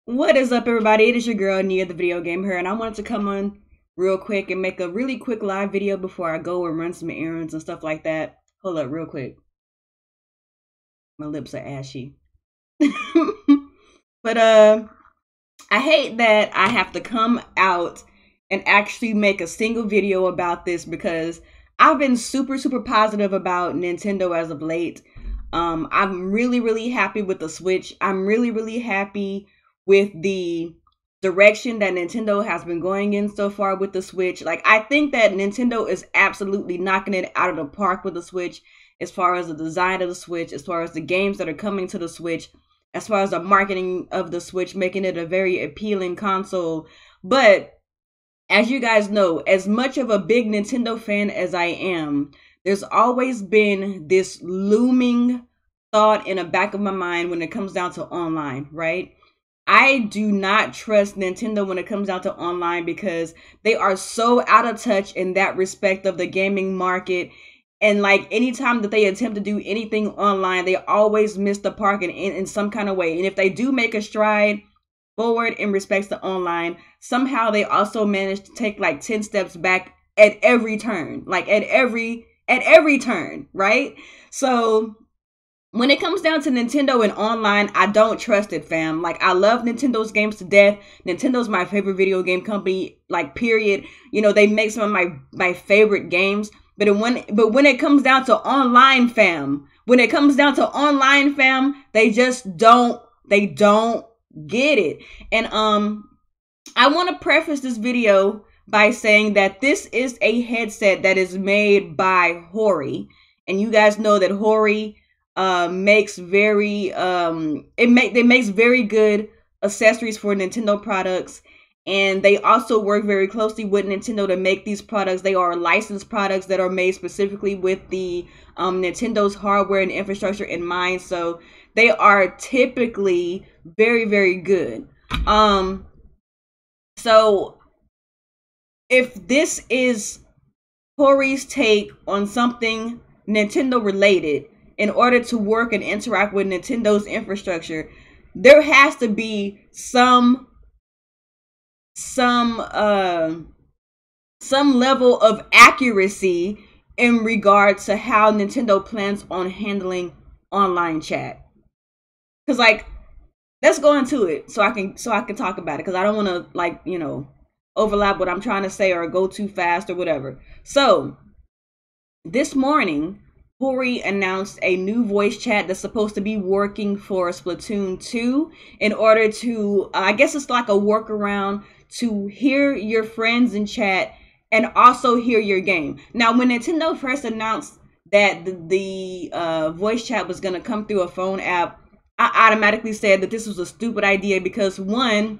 What is up, everybody? It is your girl Nia, the video game her, and I wanted to come on real quick and make a really quick live video before I go and run some errands and stuff like that. Hold up real quick. My lips are ashy. But I hate that I have to come out and actually make a single video about this because I've been super positive about Nintendo as of late. I'm really happy with the Switch. I'm really happy with the direction that Nintendo has been going in so far with the Switch. Like, I think that Nintendo is absolutely knocking it out of the park with the Switch, as far as the design of the Switch, as far as the games that are coming to the Switch, as far as the marketing of the Switch, making it a very appealing console. But as you guys know, as much of a big Nintendo fan as I am, there's always been this looming thought in the back of my mind when it comes down to online, right? I do not trust Nintendo when it comes down to online because they are so out of touch in that respect of the gaming market. And like, anytime that they attempt to do anything online, they always miss the park in some kind of way. And if they do make a stride forward in respects to online, somehow they also manage to take like 10 steps back at every turn, like at every turn, right? So when it comes down to Nintendo and online, I don't trust it, fam. Like, I love Nintendo's games to death. Nintendo's my favorite video game company, like, period. You know, they make some of my favorite games. But when it comes down to online, fam, they just don't get it. And I want to preface this video by saying that this is a headset that is made by Hori. And you guys know that Hori makes very good accessories for Nintendo products, and they also work very closely with Nintendo to make these products. They are licensed products that are made specifically with the Nintendo's hardware and infrastructure in mind, so they are typically very good. So if this is Hori's take on something Nintendo related, in order to work and interact with Nintendo's infrastructure, there has to be some level of accuracy in regard to how Nintendo plans on handling online chat. Cause like, let's go into it so I can talk about it, because I don't want to, like, you know, overlap what I'm trying to say or go too fast or whatever. So this morning, Hori announced a new voice chat that's supposed to be working for Splatoon 2 in order to, I guess it's like a workaround to hear your friends in chat and also hear your game. Now, when Nintendo first announced that the voice chat was going to come through a phone app, I automatically said that this was a stupid idea because, one,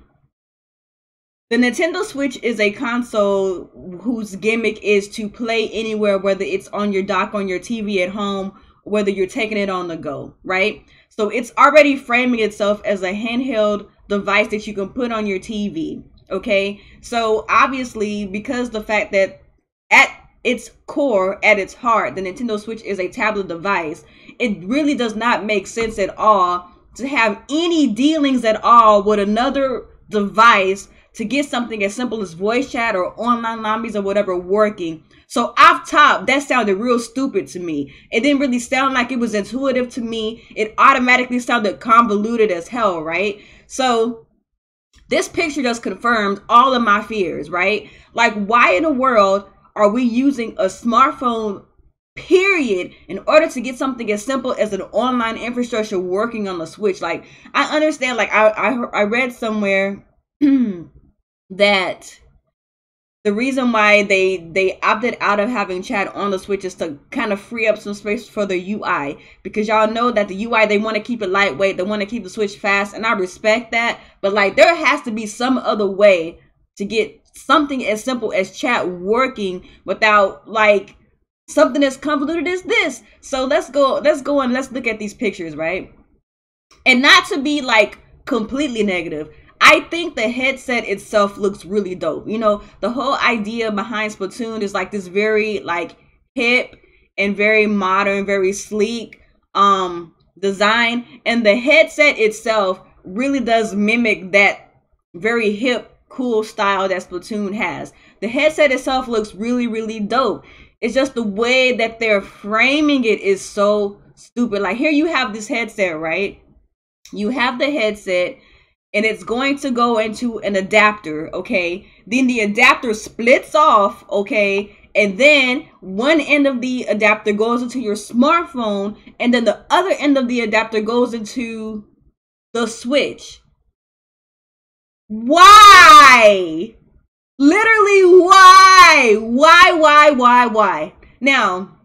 the Nintendo Switch is a console whose gimmick is to play anywhere, whether it's on your dock, on your TV at home, whether you're taking it on the go, right? So it's already framing itself as a handheld device that you can put on your TV, okay? So obviously, because the fact that at its core, at its heart, the Nintendo Switch is a tablet device, it really does not make sense at all to have any dealings at all with another device to get something as simple as voice chat or online lobbies or whatever working. So off top, that sounded real stupid to me. It didn't really sound like it was intuitive to me. It automatically sounded convoluted as hell, right? So this picture just confirmed all of my fears, right? Like, why in the world are we using a smartphone, period, in order to get something as simple as an online infrastructure working on the Switch? Like, I understand, like, I read somewhere that the reason why they opted out of having chat on the Switch is to kind of free up some space for the UI, because y'all know that the UI, they want to keep it lightweight, they want to keep the Switch fast, and I respect that, but like, there has to be some other way to get something as simple as chat working without like something as convoluted as this. So let's go and let's look at these pictures, right? And not to be like completely negative, I think the headset itself looks really dope. You know, the whole idea behind Splatoon is like this very like hip and very modern, very sleek design, and the headset itself really does mimic that very hip, cool style that Splatoon has. The headset itself looks really, really dope. It's just the way that they're framing it is so stupid. Like, here you have this headset, right? You have the headset, and it's going to go into an adapter, okay? Then the adapter splits off, okay? And then one end of the adapter goes into your smartphone, and then the other end of the adapter goes into the Switch. Why? Literally, why? Why? Now,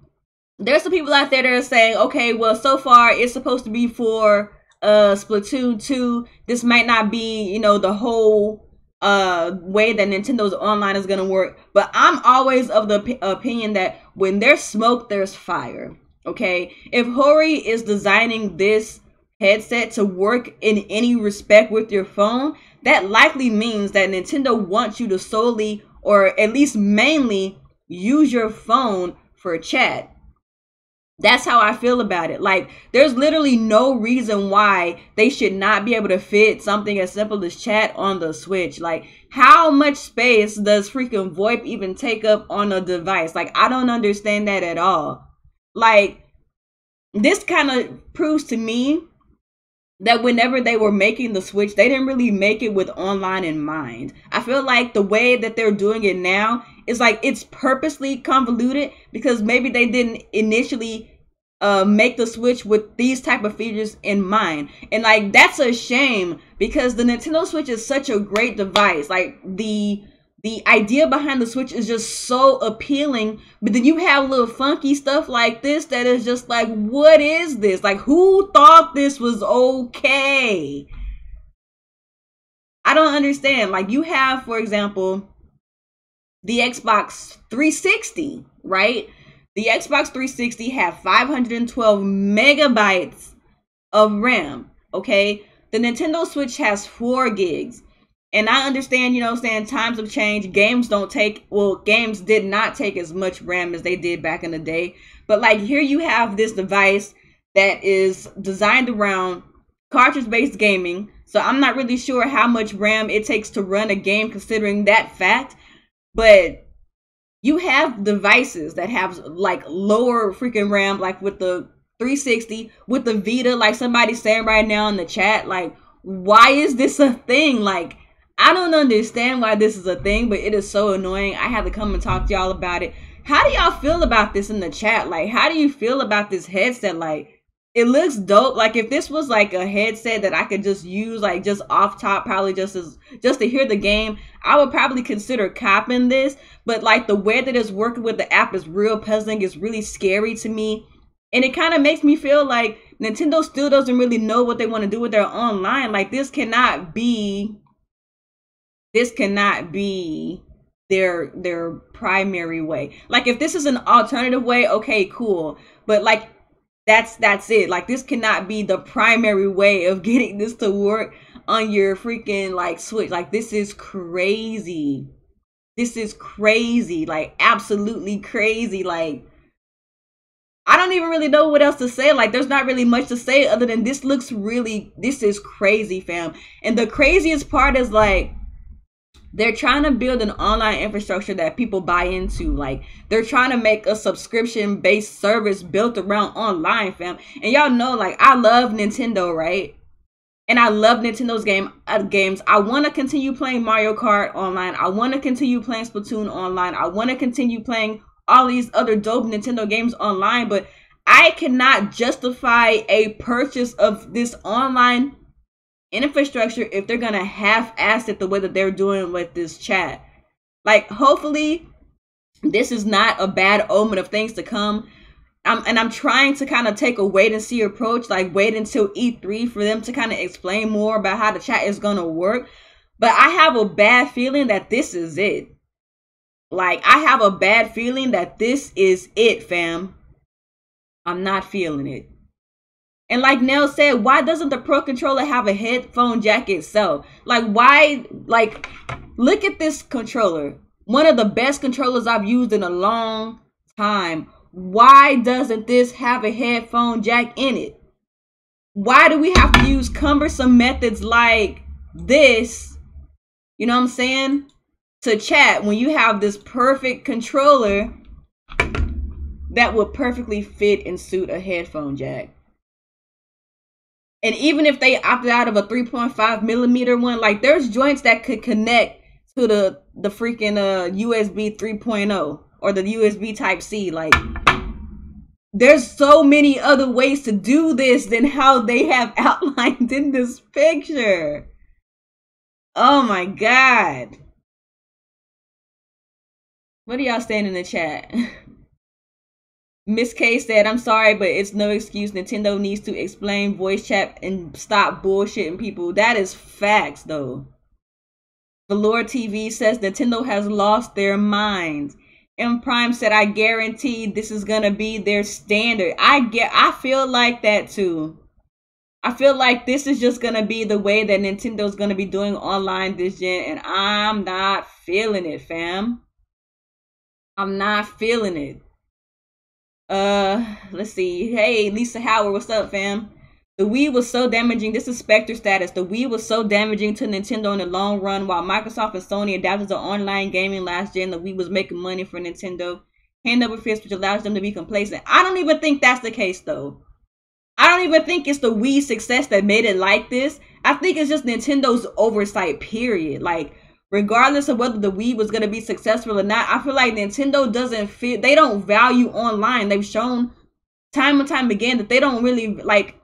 there's some people out there that are saying, okay, well, so far it's supposed to be for Splatoon 2. This might not be, you know, the whole way that Nintendo's online is gonna work, but I'm always of the opinion that when there's smoke, there's fire. Okay, if Hori is designing this headset to work in any respect with your phone, that likely means that Nintendo wants you to solely, or at least mainly, use your phone for chat. That's how I feel about it. Like, there's literally no reason why they should not be able to fit something as simple as chat on the Switch. Like, how much space does freaking VoIP even take up on a device? Like, I don't understand that at all. Like, this kind of proves to me that whenever they were making the Switch, they didn't really make it with online in mind. I feel like the way that they're doing it now is like it's purposely convoluted because maybe they didn't initially make the Switch with these type of features in mind. And like, that's a shame because the Nintendo Switch is such a great device. Like, the idea behind the Switch is just so appealing, but then you have little funky stuff like this that is just like, what is this? Like, who thought this was okay? I don't understand. Like, you have, for example, the Xbox 360, right? The Xbox 360 have 512 megabytes of RAM, okay? The Nintendo Switch has 4 gigs. And I understand, you know what I'm saying, times have changed. Games did not take as much RAM as they did back in the day. But like, here you have this device that is designed around cartridge-based gaming. So I'm not really sure how much RAM it takes to run a game considering that fact. But you have devices that have like lower freaking RAM, like with the 360, with the Vita, like somebody's saying right now in the chat. Like, why is this a thing? Like, I don't understand why this is a thing, but it is so annoying. I had to come and talk to y'all about it. How do y'all feel about this in the chat? Like, how do you feel about this headset? Like, it looks dope. Like, if this was like a headset that I could just use, like just off top, probably just to hear the game, I would probably consider copping this. But like, the way that it's working with the app is real puzzling. It's really scary to me. And it kind of makes me feel like Nintendo still doesn't really know what they want to do with their online. Like, this cannot be their primary way. Like, if this is an alternative way, okay, cool. But like, that's it. Like, this cannot be the primary way of getting this to work on your freaking like Switch. Like, this is crazy. This is crazy. Like, absolutely crazy. Like, I don't even really know what else to say. Like, there's not really much to say other than this is crazy, fam. And the craziest part is like, they're trying to build an online infrastructure that people buy into. Like, they're trying to make a subscription-based service built around online, fam. And y'all know, like, I love Nintendo, right? And I love Nintendo's games. I want to continue playing Mario Kart online. I want to continue playing Splatoon online. I want to continue playing all these other dope Nintendo games online. But I cannot justify a purchase of this online infrastructure if they're gonna half-ass it the way that they're doing with this chat. Like, hopefully this is not a bad omen of things to come. I'm trying to kind of take a wait and see approach, like wait until E3 for them to kind of explain more about how the chat is gonna work. But I have a bad feeling that this is it. Like, I have a bad feeling that this is it, fam. I'm not feeling it. And like Nell said, why doesn't the Pro Controller have a headphone jack itself? Like, why? Like, look at this controller. One of the best controllers I've used in a long time. Why doesn't this have a headphone jack in it? Why do we have to use cumbersome methods like this, you know what I'm saying, to chat when you have this perfect controller that would perfectly fit and suit a headphone jack? And even if they opted out of a 3.5 millimeter one, like there's joints that could connect to the freaking USB 3.0 or the USB type C. Like there's so many other ways to do this than how they have outlined in this picture. Oh my God. What are y'all saying in the chat? Miss K said, I'm sorry, but it's no excuse. Nintendo needs to explain voice chat and stop bullshitting people. That is facts, though. Velour TV says Nintendo has lost their minds. M Prime said, I guarantee this is gonna be their standard. I feel like that too. I feel like this is just gonna be the way that Nintendo's gonna be doing online this gen, and I'm not feeling it, fam. I'm not feeling it. Let's see. Hey, Lisa Howard, what's up, fam? The Wii was so damaging. This is Spectre status. The Wii was so damaging to Nintendo in the long run. While Microsoft and Sony adapted to online gaming last gen, the Wii was making money for Nintendo. Hand over fist, which allows them to be complacent. I don't even think that's the case, though. I don't even think it's the Wii success that made it like this. I think it's just Nintendo's oversight, period. Like, regardless of whether the Wii was going to be successful or not, I feel like Nintendo doesn't feel, they don't value online. They've shown time and time again that they don't really, like,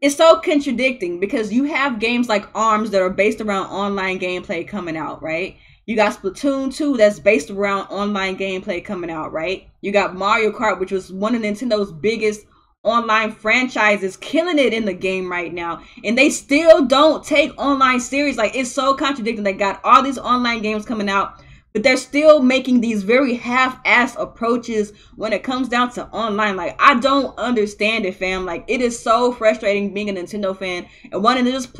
it's so contradicting because you have games like ARMS that are based around online gameplay coming out, right? You got Splatoon 2 that's based around online gameplay coming out, right? You got Mario Kart, which was one of Nintendo's biggest online franchises, killing it in the game right now, and they still don't take online serious. Like, it's so contradicting. They got all these online games coming out, but they're still making these very half-ass approaches when it comes down to online. Like, I don't understand it, fam. Like, it is so frustrating being a Nintendo fan and wanting to just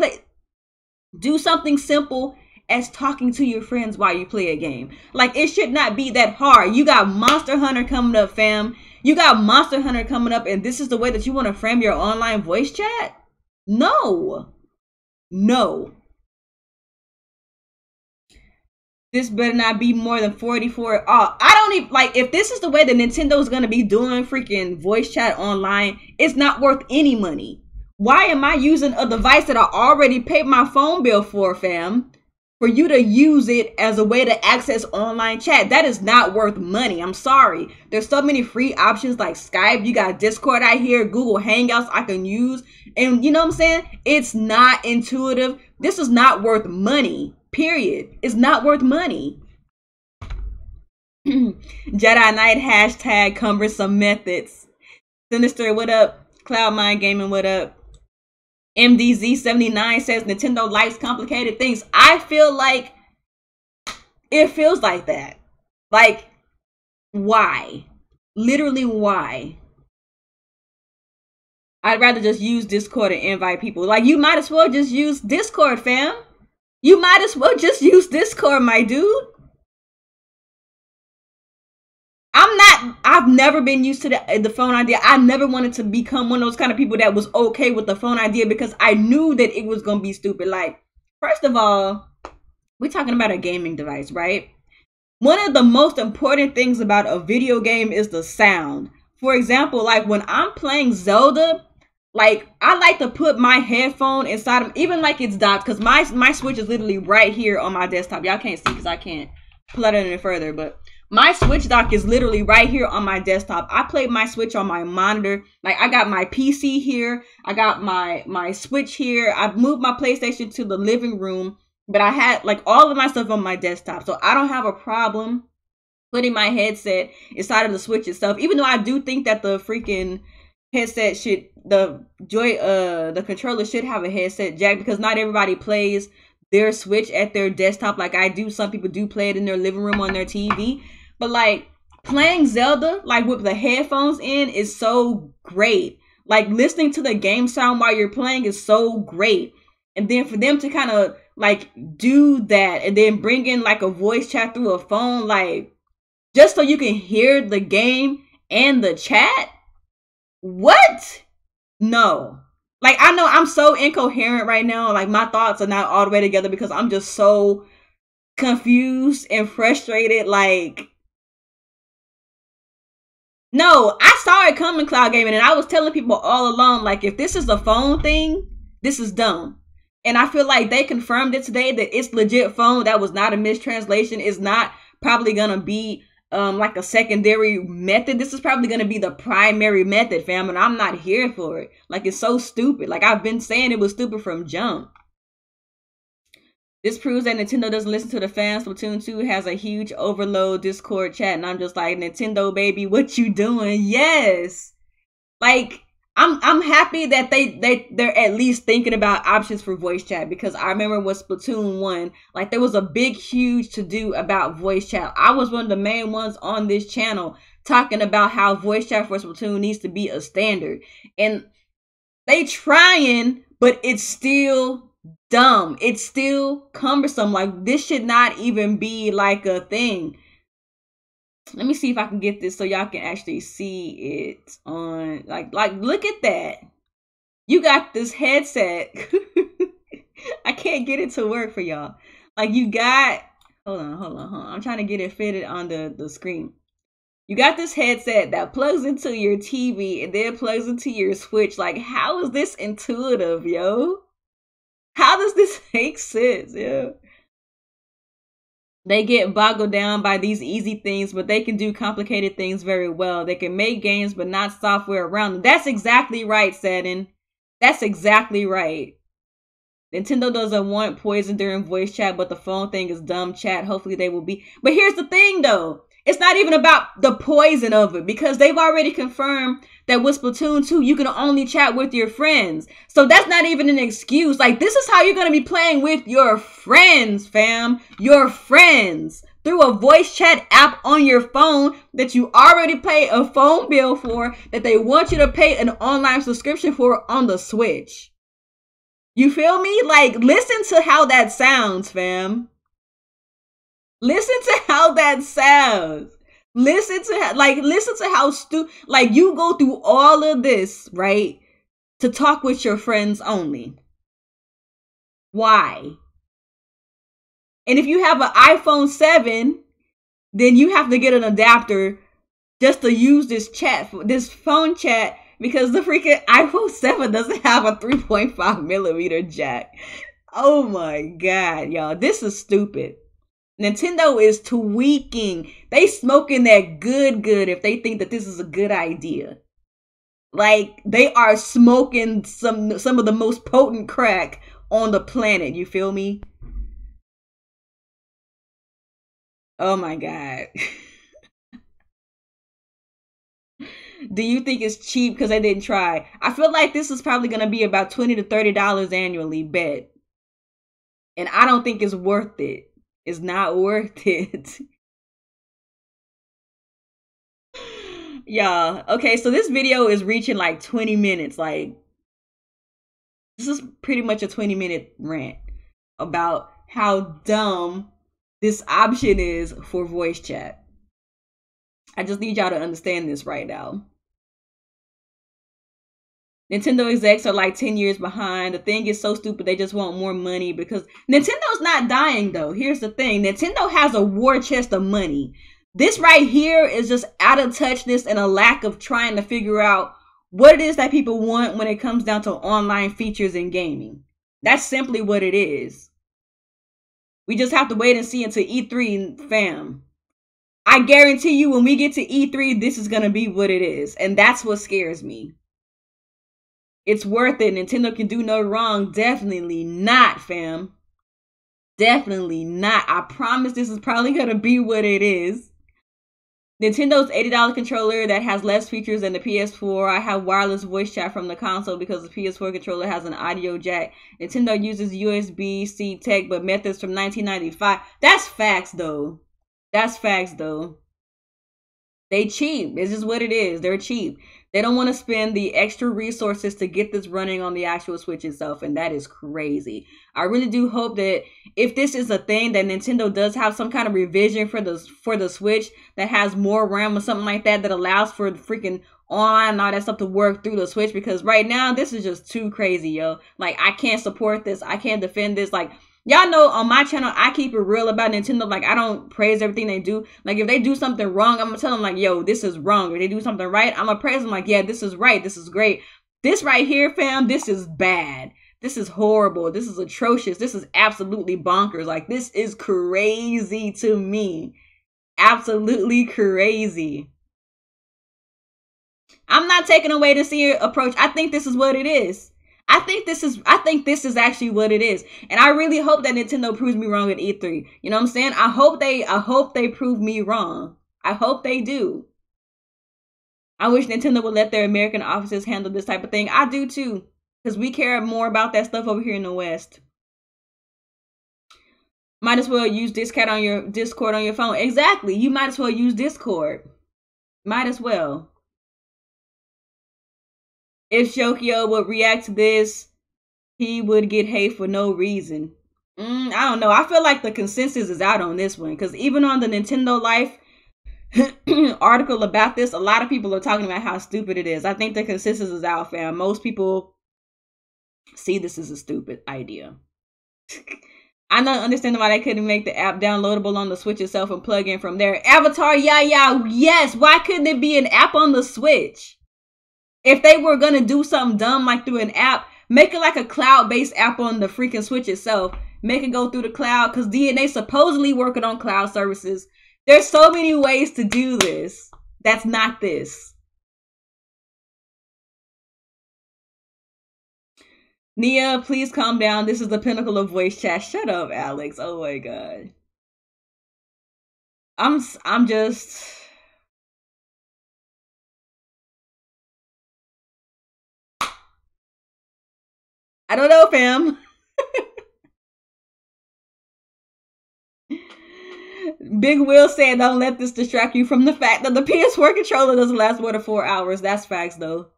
do something simple as talking to your friends while you play a game. Like, it should not be that hard. You got Monster Hunter coming up, fam. You got Monster Hunter coming up, and this is the way that you want to frame your online voice chat? No. No. This better not be more than 44. I don't even, like, if this is the way that Nintendo is going to be doing freaking voice chat online, it's not worth any money. Why am I using a device that I already paid my phone bill for, fam? For you to use it as a way to access online chat, that is not worth money. I'm sorry. There's so many free options like Skype. You got Discord out here, Google Hangouts I can use. And you know what I'm saying? It's not intuitive. This is not worth money, period. It's not worth money. Jedi Knight hashtag cumbersome methods. Sinister, what up? Cloud9 Gaming, what up? MDZ79 says Nintendo likes complicated things. I feel like it feels like that. Like, why? Literally, why? I'd rather just use Discord and invite people. Like, you might as well just use Discord, fam. You might as well just use Discord, my dude. I've never been used to the phone idea. I never wanted to become one of those kind of people that was okay with the phone idea because I knew that it was going to be stupid. Like, first of all, we're talking about a gaming device, right? One of the most important things about a video game is the sound. For example, like when I'm playing Zelda, like I like to put my headphone inside of, even like it's docked, because my Switch is literally right here on my desktop. Y'all can't see because I can't pull it any further, but my Switch dock is literally right here on my desktop. I play my Switch on my monitor. Like, I got my PC here. I got my Switch here. I've moved my PlayStation to the living room. But I had, like, all of my stuff on my desktop. So I don't have a problem putting my headset inside of the Switch itself. Even though I do think that the freaking headset should, the controller should have a headset jack. Because not everybody plays their Switch at their desktop like I do. Some people do play it in their living room on their TV. But like playing Zelda, like with the headphones in, is so great. Like listening to the game sound while you're playing is so great. And then for them to kind of like do that and then bring in like a voice chat through a phone, like just so you can hear the game and the chat. What? No. Like, I know I'm so incoherent right now. Like, my thoughts are not all the way together because I'm just so confused and frustrated. Like, no, I saw it coming, cloud gaming, and I was telling people all along, like, if this is a phone thing, this is dumb. And I feel like they confirmed it today that it's legit phone. That was not a mistranslation. It's not probably gonna be like a secondary method. This is probably gonna be the primary method, fam, and I'm not here for it. Like, it's so stupid. Like, I've been saying it was stupid from jump. This proves that Nintendo doesn't listen to the fans. Splatoon 2 has a huge overload Discord chat, and I'm just like, Nintendo, baby, what you doing? Yes. Like, I'm happy that they're at least thinking about options for voice chat, because I remember with Splatoon 1, like, there was a big, huge to-do about voice chat. I was one of the main ones on this channel talking about how voice chat for Splatoon needs to be a standard. And they trying, but it's still dumb. It's still cumbersome. Like, this should not even be like a thing. Let me see if I can get this so y'all can actually see it on, like look at that. You got this headset. I can't get it to work for y'all. Like, you got, hold on. I'm trying to get it fitted on the screen. You got this headset that plugs into your TV and then plugs into your Switch. Like, how is this intuitive, yo? How does this make sense, yo? They get boggled down by these easy things, but they can do complicated things very well. They can make games, but not software around them. That's exactly right, Sadin. That's exactly right. Nintendo doesn't want poison during voice chat, but the phone thing is dumb chat. Hopefully they will be. But here's the thing, though. It's not even about the poison of it, because they've already confirmed that with Splatoon 2, you can only chat with your friends. So that's not even an excuse. Like, this is how you're going to be playing with your friends, fam. Your friends. Through a voice chat app on your phone that you already pay a phone bill for, that they want you to pay an online subscription for on the Switch. You feel me? Like, listen to how that sounds, fam. Listen to how that sounds. Listen to how like, you go through all of this, right, to talk with your friends only. Why? And if you have an iPhone 7, then you have to get an adapter just to use this phone chat, because the freaking iPhone 7 doesn't have a 3.5mm jack. Oh my god, y'all. This is stupid. Nintendo is tweaking. They smoking that good if they think that this is a good idea. Like, they are smoking some of the most potent crack on the planet. You feel me? Oh my god. Do you think it's cheap because they didn't try? I feel like this is probably going to be about $20 to $30 annually, bet. And I don't think it's worth it. It's not worth it. Y'all, okay, so this video is reaching like 20 minutes. Like, this is pretty much a 20-minute rant about how dumb this option is for voice chat. I just need y'all to understand this right now. Nintendo execs are like 10 years behind. The thing is so stupid, they just want more money, because Nintendo's not dying, though. Here's the thing. Nintendo has a war chest of money. This right here is just out of touchness and a lack of trying to figure out what it is that people want when it comes down to online features in gaming. That's simply what it is. We just have to wait and see until E3, fam. I guarantee you, when we get to E3, this is going to be what it is. And that's what scares me. It's worth it. Nintendo can do no wrong. Definitely not, fam. Definitely not. I promise this is probably going to be what it is. Nintendo's $80 controller that has less features than the PS4. I have wireless voice chat from the console because the PS4 controller has an audio jack. Nintendo uses USB-C tech, but methods from 1995. That's facts, though. That's facts, though. They cheap. It's just what it is. They're cheap. They don't want to spend the extra resources to get this running on the actual Switch itself, and that is crazy. I really do hope that if this is a thing, that Nintendo does have some kind of revision for the Switch that has more RAM or something like that, that allows for freaking online and all that stuff to work through the Switch, because right now this is just too crazy, yo. Like, I can't support this. I can't defend this. Like, y'all know on my channel, I keep it real about Nintendo. Like, I don't praise everything they do. Like, if they do something wrong, I'm gonna tell them, like, yo, this is wrong. If they do something right, I'm gonna praise them, like, yeah, this is right. This is great. This right here, fam, this is bad. This is horrible. This is atrocious. This is absolutely bonkers. Like, this is crazy to me. Absolutely crazy. I'm not taking away the senior approach. I think this is what it is. I think this is actually what it is. And I really hope that Nintendo proves me wrong at E3. You know what I'm saying? I hope they prove me wrong. I hope they do. I wish Nintendo would let their American offices handle this type of thing. I do too. Because we care more about that stuff over here in the West. Might as well use Discord on your phone. Exactly. You might as well use Discord. Might as well. If Shokyo would react to this, he would get hate for no reason. I don't know. I feel like the consensus is out on this one. Because even on the Nintendo Life article about this, a lot of people are talking about how stupid it is. I think the consensus is out, fam. Most people see this as a stupid idea. I don't understand why they couldn't make the app downloadable on the Switch itself and plug in from there. Avatar, yes. Why couldn't it be an app on the Switch? If they were going to do something dumb like through an app, make it like a cloud-based app on the freaking Switch itself. Make it go through the cloud, because DNA supposedly working on cloud services. There's so many ways to do this. That's not this. Nia, please calm down. This is the pinnacle of voice chat. Shut up, Alex. Oh my god. I'm just... I don't know, fam. Big Will said, don't let this distract you from the fact that the PS4 controller doesn't last more than 4 hours. That's facts, though.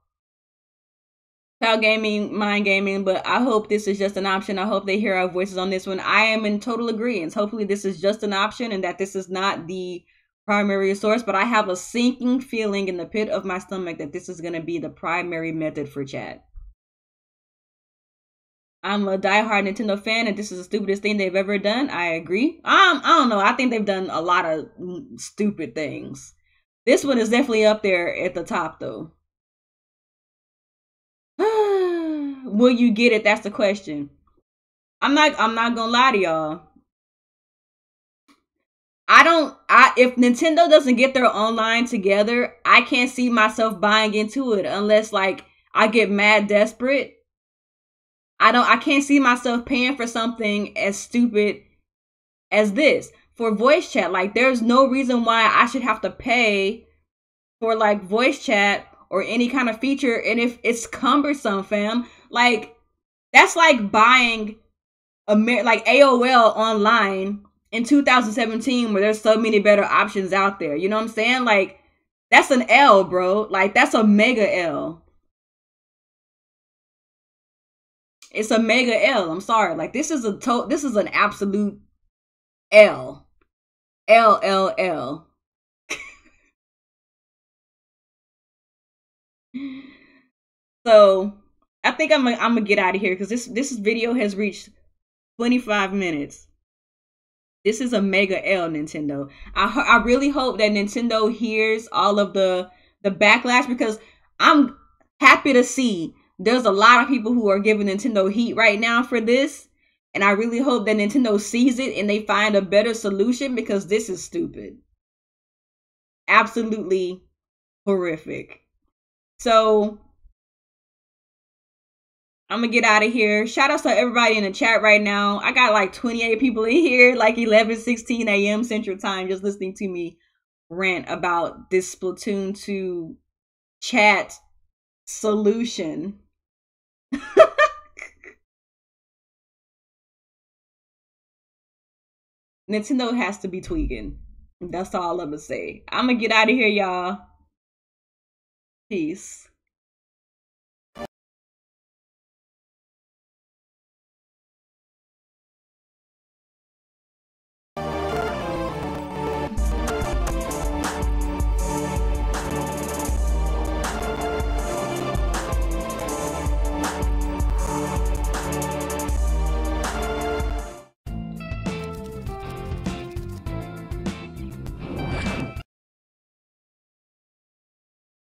Cloud gaming, mind gaming, but I hope this is just an option. I hope they hear our voices on this one. I am in total agreement. Hopefully this is just an option and that this is not the primary source, but I have a sinking feeling in the pit of my stomach that this is going to be the primary method for chat. I'm a diehard Nintendo fan and this is the stupidest thing they've ever done. I agree. I don't know. I think they've done a lot of stupid things. This one is definitely up there at the top, though. Will you get it? That's the question. I'm not gonna lie to y'all. If Nintendo doesn't get their online together, I can't see myself buying into it unless like I get mad desperate. I can't see myself paying for something as stupid as this for voice chat. Like, there's no reason why I should have to pay for like voice chat or any kind of feature. And if it's cumbersome, fam, like that's like buying like AOL online in 2017 where there's so many better options out there. You know what I'm saying? Like, that's an L, bro. Like, that's a mega L. It's a mega L. I'm sorry. Like, this is an absolute L. L. So I think I'm gonna get out of here because this video has reached 25 minutes. This is a mega L, Nintendo. I really hope that Nintendo hears all of the backlash, because I'm happy to see there's a lot of people who are giving Nintendo heat right now for this. And I really hope that Nintendo sees it and they find a better solution, because this is stupid. Absolutely horrific. So I'm gonna get out of here. Shout out to everybody in the chat right now. I got like 28 people in here, like 11:16 a.m. Central Time, just listening to me rant about this Splatoon 2 chat solution. Nintendo has to be tweaking. That's all I'm gonna say. I'm gonna get out of here, y'all. Peace.